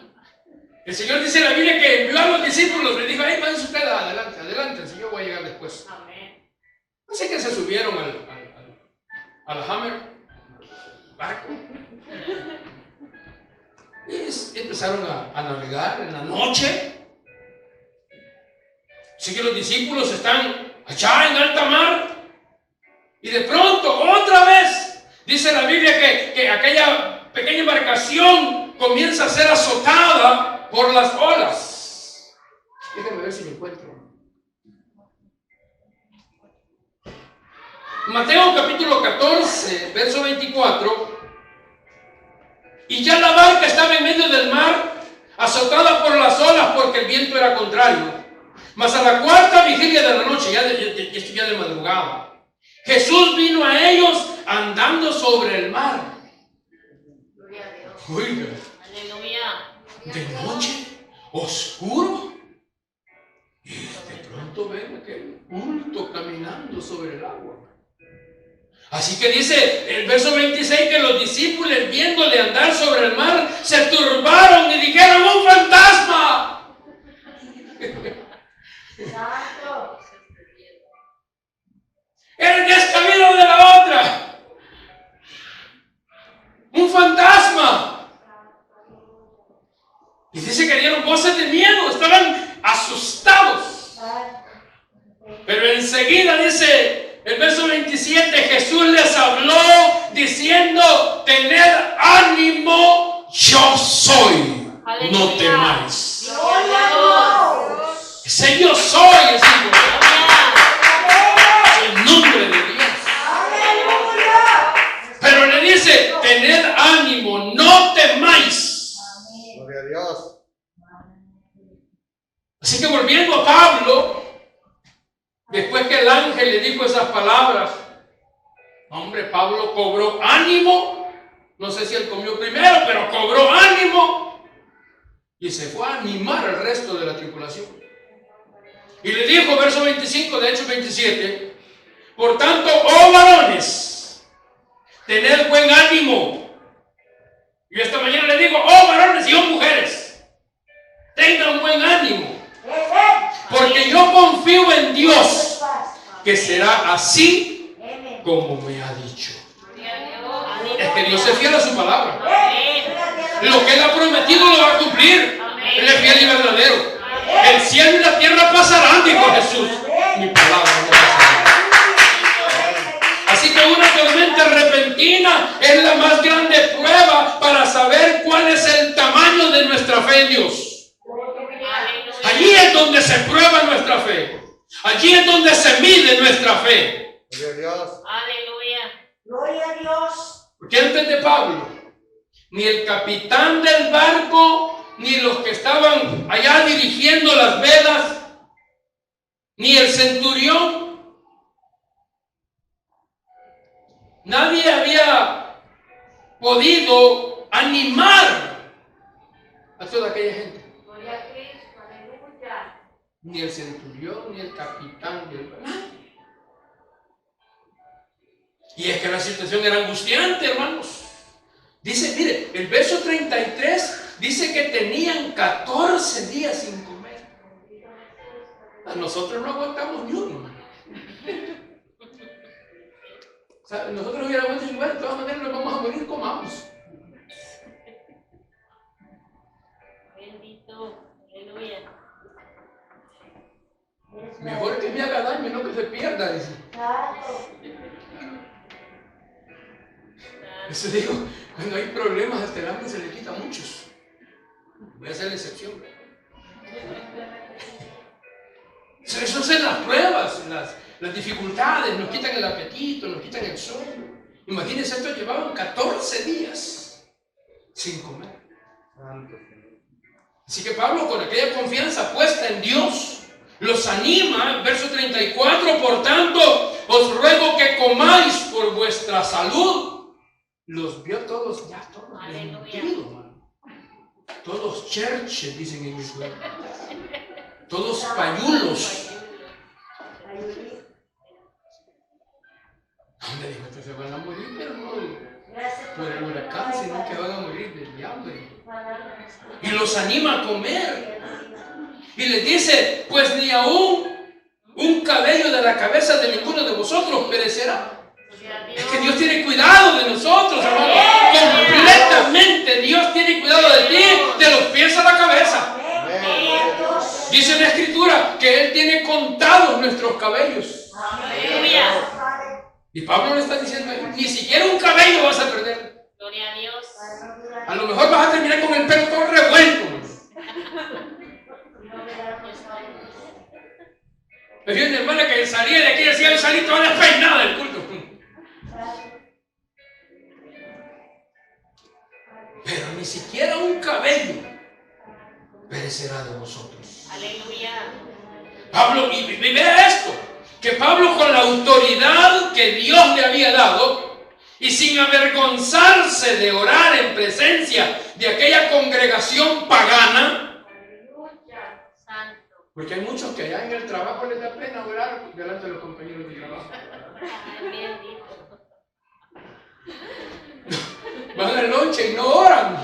El Señor dice en la Biblia que envió a los discípulos, le dijo, ay, váyanse ustedes adelante, adelante, el Señor va a llegar después. Amén. Así que se subieron al Hammer, barco, y empezaron a navegar en la noche. Así que los discípulos están allá en alta mar, y de pronto, otra vez, dice la Biblia que aquella pequeña embarcación comienza a ser azotada por las olas. Déjenme ver si me encuentro. Mateo capítulo 14, verso 24. Y ya la barca estaba en medio del mar, azotada por las olas porque el viento era contrario. Mas a la cuarta vigilia de la noche, ya de madrugada, Jesús vino a ellos andando sobre el mar. Gloria a Dios. Oiga, Aleluya. de noche, oscuro, y de pronto ven aquel bulto caminando sobre el agua. Así que dice el verso 26 que los discípulos, viéndole andar sobre el mar, se turbaron y dijeron, ¡un fantasma! Santo. Era el descamido de la otra. Un fantasma. Y dice que dieron voces de miedo, estaban asustados. Pero enseguida dice el verso 27, Jesús les habló diciendo, tened ánimo, yo soy, Aleluya. no temáis. Gloria a Dios. Ese yo soy es el nombre de Dios. Aleluya. Pero le dice, tened ánimo, no temáis. Gloria a Dios. Así que volviendo a Pablo, después que el ángel le dijo esas palabras, hombre, Pablo cobró ánimo. No sé si él comió primero, pero cobró ánimo. Y se fue a animar al resto de la tripulación. Y le dijo, verso 25 de Hechos 27, por tanto, oh varones, tened buen ánimo. Y esta mañana le digo, oh varones y oh mujeres, tengan buen ánimo. Porque yo confío en Dios, que será así como me ha dicho. Es que Dios es fiel a su palabra. Lo que Él ha prometido lo va a cumplir. Él es fiel y verdadero. El cielo y la tierra pasarán, dijo Jesús. mi palabra no pasará. Así que una tormenta repentina es la más grande prueba para saber cuál es el tamaño de nuestra fe en Dios. Allí es donde se prueba nuestra fe. Allí es donde se mide nuestra fe. Gloria a Dios. Aleluya. Gloria a Dios. Porque antes de Pablo, ni el capitán del barco, ni los que estaban allá dirigiendo las velas, ni el centurión, nadie había podido animar a toda aquella gente. Gloria a Cristo. Aleluya. Ni el centurión, ni el capitán del barco. Y es que la situación era angustiante, hermanos. Dice, mire, el verso 33 dice que tenían 14 días sin comer. A nosotros no aguantamos ni uno, hermano. O sea, nosotros hubiéramos dicho, bueno, de todas maneras nos vamos a morir, comamos. Bendito. Aleluya. Mejor que me haga daño, no que se pierda, dice. Santo. Eso digo, cuando hay problemas, hasta el hambre se le quita a muchos. Voy a hacer la excepción. Eso son las pruebas, las dificultades, nos quitan el apetito, nos quitan el sueño. Imagínense, estos llevaban 14 días sin comer. Así que Pablo, con aquella confianza puesta en Dios, los anima, verso 34, por tanto, os ruego que comáis por vuestra salud. Los vio todos, ya todos vendidos, hermano. Todos cherches, dicen en mi pueblo. Todos payulos. ¿Dónde dijo que se van a morir? Pero no por el huracán, sino que van a morir del hambre. Y los anima a comer. Y les dice, pues ni aún un cabello de la cabeza de ninguno de vosotros perecerá. Es que Dios tiene cuidado de nosotros, hermano. Completamente Dios tiene cuidado de ti, de los pies a la cabeza. Dice en la Escritura que Él tiene contados nuestros cabellos. Aleluya. Y Pablo le está diciendo, ni siquiera un cabello vas a perder. Gloria a Dios. A lo mejor vas a terminar con el pelo todo revuelto. Me fíjate, hermana, que salía de aquí y decía, yo salí toda despeinada del culto. Pero ni siquiera un cabello perecerá de vosotros. Aleluya. Pablo, y vea esto, que Pablo, con la autoridad que Dios le había dado y sin avergonzarse de orar en presencia de aquella congregación pagana, Santo. porque hay muchos que allá en el trabajo les da pena orar delante de los compañeros de trabajo. Ay, bendito. Van al lonche y no oran.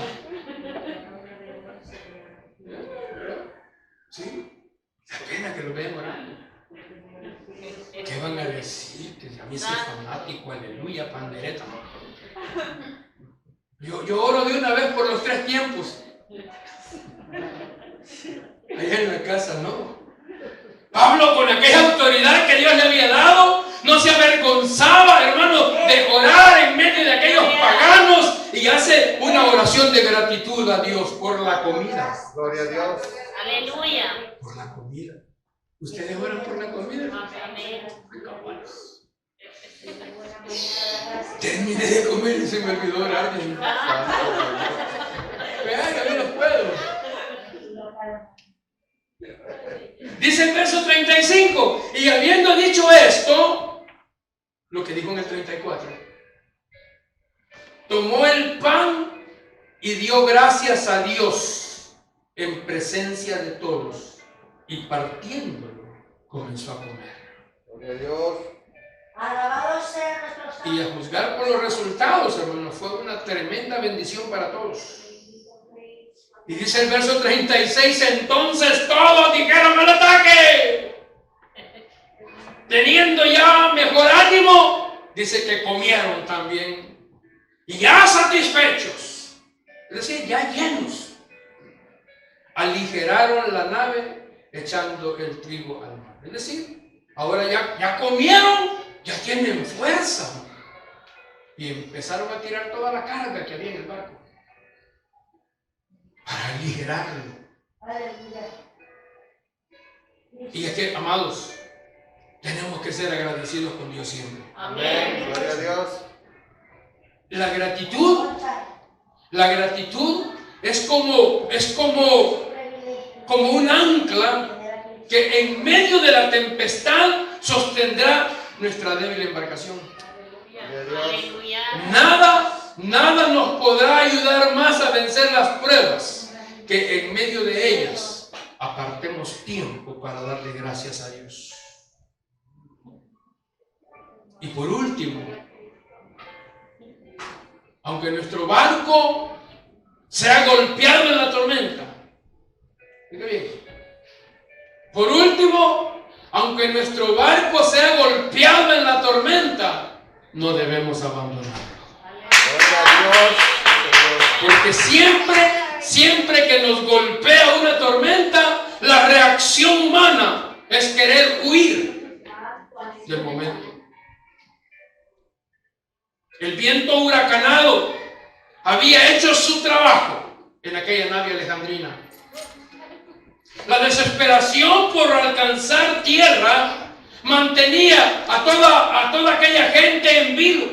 ¿Sí? Da pena que lo vean orando. ¿Qué van a decir? Que a mí soy fanático, aleluya, pandereta. Yo oro de una vez por los 3 tiempos. Allá en la casa, ¿no? Pablo, con aquella autoridad que Dios le había dado, no se avergonzaba, hermano, de orar en medio de aquellos paganos, y hace una oración de gratitud a Dios por la comida. Gloria a Dios. Aleluya. Por la comida. ¿Ustedes oran por la comida? Amén. Terminé de comer y se me olvidó orar. Vean, yo no puedo. Dice el verso 35, y habiendo dicho esto, lo que dijo en el 34, tomó el pan y dio gracias a Dios en presencia de todos, y partiéndolo comenzó a comer. Gloria a Dios. Alabado sea nuestro Santo. Y a juzgar por los resultados, hermanos, fue una tremenda bendición para todos. Y dice el verso 36, entonces todos dijeron al ataque. Teniendo ya mejor ánimo, dice que comieron también. Y ya satisfechos, es decir, ya llenos, aligeraron la nave echando el trigo al mar. Es decir, Ahora ya comieron, ya tienen fuerza. Y empezaron a tirar toda la carga que había en el barco para aligerarlo. Aleluya. Y es que, amados, tenemos que ser agradecidos con Dios siempre. Amén. Gloria a Dios. La gratitud es como un ancla que en medio de la tempestad sostendrá nuestra débil embarcación. Aleluya. Nada nos podrá ayudar más a vencer las pruebas que en medio de ellas apartemos tiempo para darle gracias a Dios. Y por último, aunque nuestro barco sea golpeado en la tormenta, fíjate bien. Por último, aunque nuestro barco sea golpeado en la tormenta, no debemos abandonarlo. Gloria a Dios. Porque siempre que nos golpea una tormenta, la reacción humana es querer huir del momento. El viento huracanado había hecho su trabajo en aquella nave alejandrina. La desesperación por alcanzar tierra mantenía a toda aquella gente en vilo.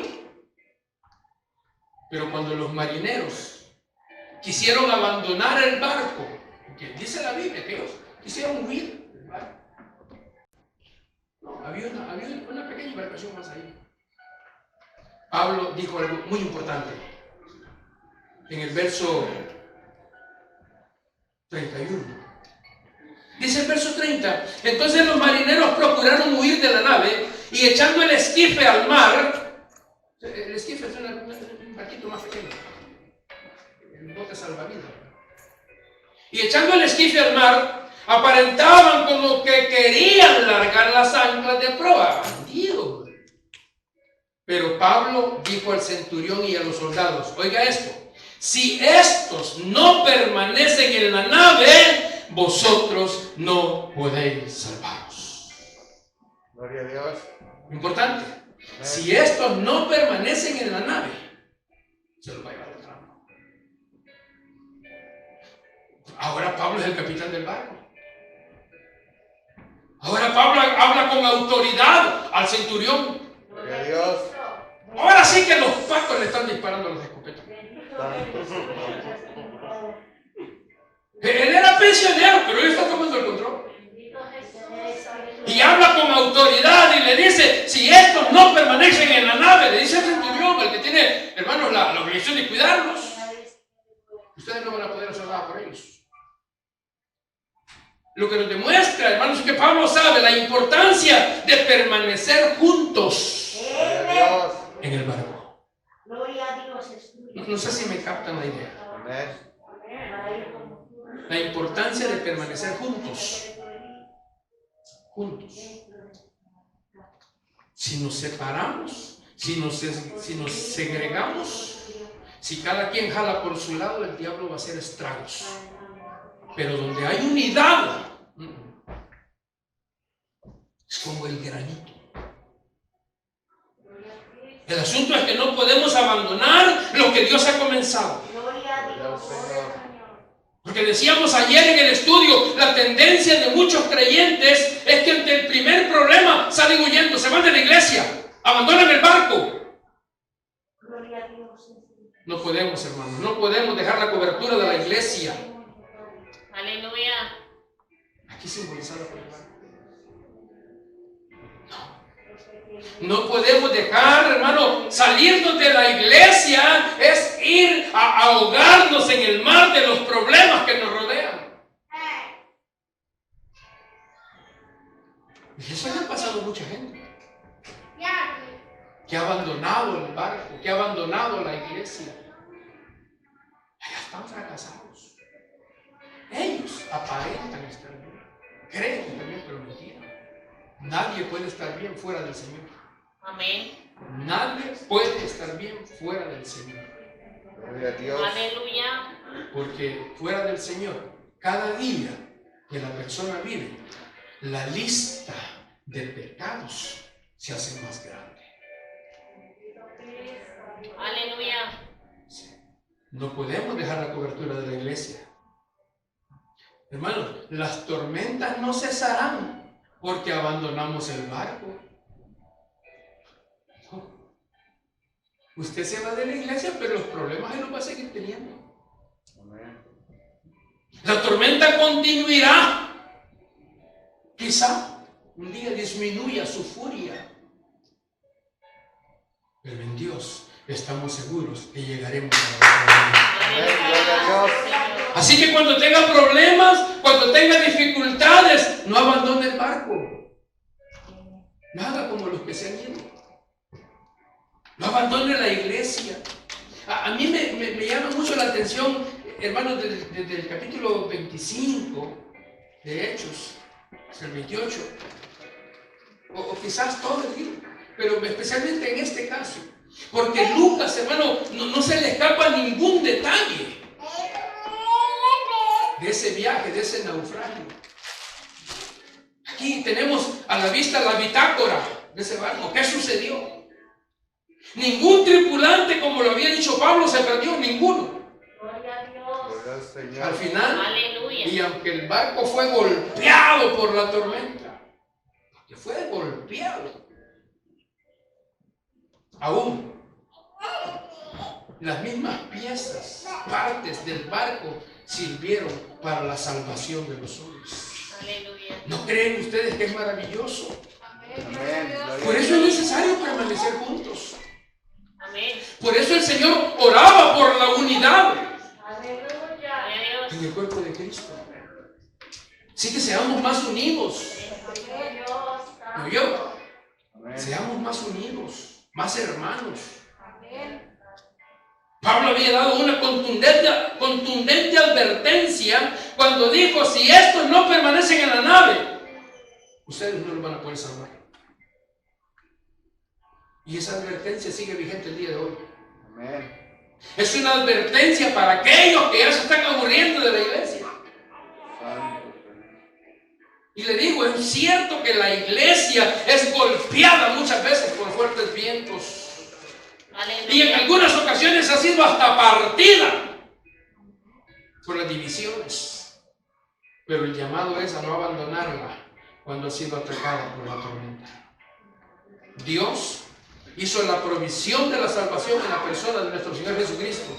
Pero cuando los marineros quisieron abandonar el barco, que dice la Biblia que ellos quisieron huir del barco, no, había una pequeña embarcación más ahí. Pablo dijo algo muy importante en el verso 31. Dice el verso 30: entonces los marineros procuraron huir de la nave y echando el esquife al mar. El esquife es un barquito más pequeño, el bote salvavidas. Y echando el esquife al mar, aparentaban como que querían largar las anclas de proa. ¡Bandidos! Pero Pablo dijo al centurión y a los soldados: oiga esto, si estos no permanecen en la nave, vosotros no podéis salvaros. Gloria a Dios. Importante. Si estos no permanecen en la nave, se los va a llevar el trampa. Ahora Pablo es el capitán del barco. Ahora Pablo habla con autoridad al centurión. Gloria a Dios. Ahora sí que los pacos le están disparando las escopetas. Él era prisionero, pero él está tomando el control. Y habla con autoridad y le dice: si estos no permanecen en la nave, le dice el centurión, el que tiene, hermanos, la obligación de cuidarlos, ustedes no van a poder hacer nada por ellos. Lo que nos demuestra, hermanos, es que Pablo sabe la importancia de permanecer juntos Gloria a Dios. en el barco. Gloria a Dios. No sé si me captan la idea. Amén. La importancia de permanecer juntos. Juntos. Si nos separamos, si nos segregamos, si cada quien jala por su lado, el diablo va a hacer estragos. Pero donde hay unidad, es como el granito. El asunto es que no podemos abandonar lo que Dios ha comenzado. Gloria a Dios. Porque decíamos ayer en el estudio, la tendencia de muchos creyentes es que ante el primer problema salen huyendo, se van de la iglesia, abandonan el barco. Gloria a Dios. No podemos, hermanos, no podemos dejar la cobertura de la iglesia. Aleluya. Aquí simbolizada por el barco. No podemos dejar, hermano, salirnos de la iglesia es ir a ahogarnos en el mar de los problemas que nos rodean. Y eso le ha pasado a mucha gente que ha abandonado el barco, que ha abandonado la iglesia. Ya están fracasados. Ellos aparentan estar bien, creen estar bien, pero mentira. Nadie puede estar bien fuera del Señor. Amén. Nadie puede estar bien fuera del Señor. Gloria a Dios. Aleluya. Porque fuera del Señor, cada día que la persona vive, la lista de pecados se hace más grande. Aleluya. No podemos dejar la cobertura de la iglesia. Hermanos, las tormentas no cesarán porque abandonamos el barco. Usted se va de la iglesia, pero los problemas él los va a seguir teniendo. Amén. La tormenta continuará. Quizá un día disminuya su furia. Pero en Dios estamos seguros que llegaremos a la otra Amén. Gloria a Dios. Señor. Así que cuando tenga problemas, cuando tenga dificultades, no abandone el barco. No haga como los que se han ido. No abandone la iglesia. A mí me llama mucho la atención, hermanos, desde el capítulo 25 de Hechos, hasta el 28, o quizás todo el libro, pero especialmente en este caso, porque Lucas, hermano, no se le escapa ningún detalle de ese viaje, de ese naufragio. Aquí tenemos a la vista la bitácora de ese barco. ¿Qué sucedió? Ningún tripulante, como lo había dicho Pablo, se perdió, ninguno. Gloria a Dios. Gloria al Señor. Al final, Aleluya. y aunque el barco fue golpeado por la tormenta, que fue golpeado, aún las mismas piezas, partes del barco sirvieron para la salvación de los hombres. Aleluya. ¿No creen ustedes que es maravilloso? Amén. Gloria Por a eso es Dios. necesario permanecer juntos. Amén. Por eso el Señor oraba por la unidad Aleluya. Gloria a en Dios. el cuerpo de Cristo. Así que seamos más unidos. ¿Me oyó? Amén. Seamos más unidos, más hermanos. Amén. Pablo había dado una contundente advertencia cuando dijo: si estos no permanecen en la nave, ustedes no los van a poder salvar. Y esa advertencia sigue vigente el día de hoy. Amén. Es una advertencia para aquellos que ya se están aburriendo de la iglesia. Santo Señor. Y le digo, es cierto que la iglesia es golpeada muchas veces por fuertes vientos. Y en Aleluya. algunas ocasiones ha sido hasta partida por las divisiones. Pero el llamado es a no abandonarla cuando ha sido atacada por la tormenta. Dios hizo la provisión de la salvación en la persona de nuestro Señor Jesucristo,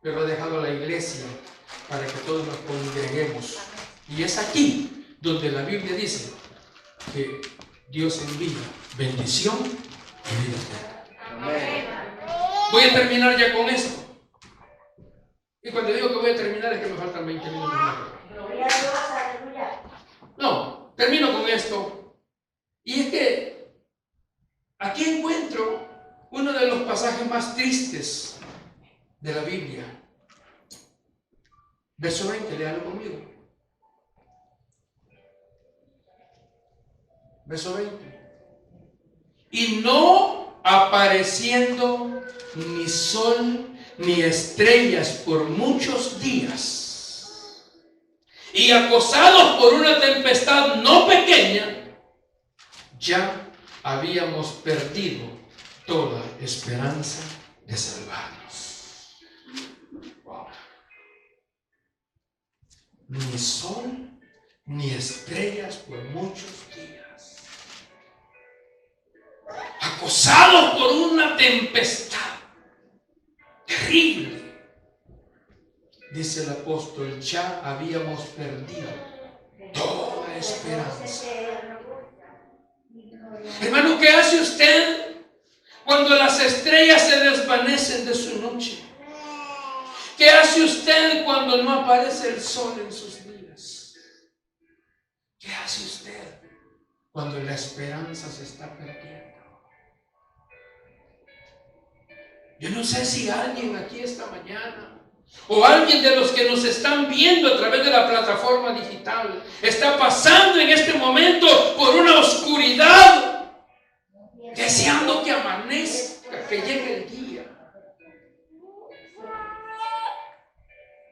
pero ha dejado a la iglesia para que todos nos congreguemos. Y es aquí donde la Biblia dice que Dios envía bendición y vida eterna. Amén. Voy a terminar ya con esto. Y cuando digo que voy a terminar es que me faltan 20 minutos más. Gloria a Dios. Aleluya. No, termino con esto. Y es que aquí encuentro uno de los pasajes más tristes de la Biblia. Verso 20, léalo conmigo. Verso 20. Y no apareciendo ni sol ni estrellas por muchos días, y acosados por una tempestad no pequeña, ya habíamos perdido toda esperanza de salvarnos. Wow. Ni sol ni estrellas por muchos días, acosados por una tempestad terrible. Dice el apóstol, ya habíamos perdido toda esperanza. Hermano, ¿qué hace usted cuando las estrellas se desvanecen de su noche? ¿Qué hace usted cuando no aparece el sol en sus días? ¿Qué hace usted cuando la esperanza se está perdiendo? Yo no sé si alguien aquí esta mañana, o alguien de los que nos están viendo a través de la plataforma digital, está pasando en este momento por una oscuridad, deseando que amanezca, que llegue el día.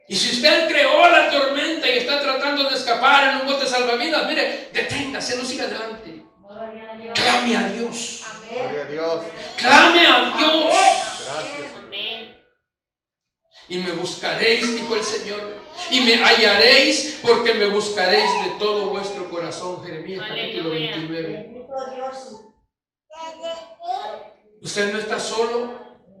Y si usted creó la tormenta y está tratando de escapar en un bote salvavidas, mire, deténgase, no siga adelante. Gloria a Dios. Clame a Dios. Amén. Gloria a Dios. Clame a Dios. Gracias. Amén. Y me buscaréis, dijo el Señor, y me hallaréis, porque me buscaréis de todo vuestro corazón. Jeremías capítulo Aleluya. 29. Bendito Dios. Usted no está solo.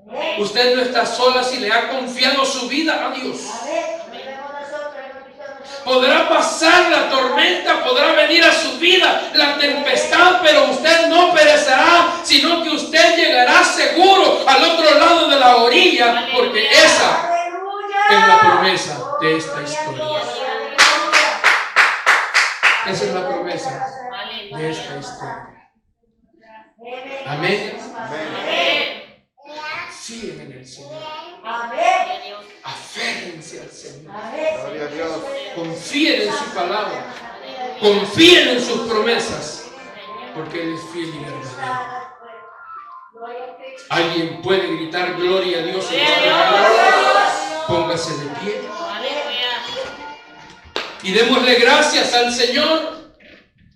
Amén. Usted no está sola si le ha confiado su vida a Dios. Amén. No vemos nosotros, hemos visto nosotros. Podrá pasar la tormenta, podrá venir a su vida la tempestad, pero usted no perecerá, sino que usted llegará seguro al otro lado de la orilla, porque esa Aleluya. es la promesa de esta Gloria a historia. Dios. Esa es la promesa Aleluya. de esta historia. Amén. Amén. Amén. Confíen en el Señor, Amén. Gloria a Dios. aférrense al Señor, Amén. Gloria a Dios. confíen en su palabra, confíen en sus promesas, porque Él es fiel y verdadero. ¿Alguien puede gritar gloria a Dios? Gloria a Dios. Póngase de pie Aleluya. y démosle gracias al Señor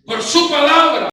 por su palabra.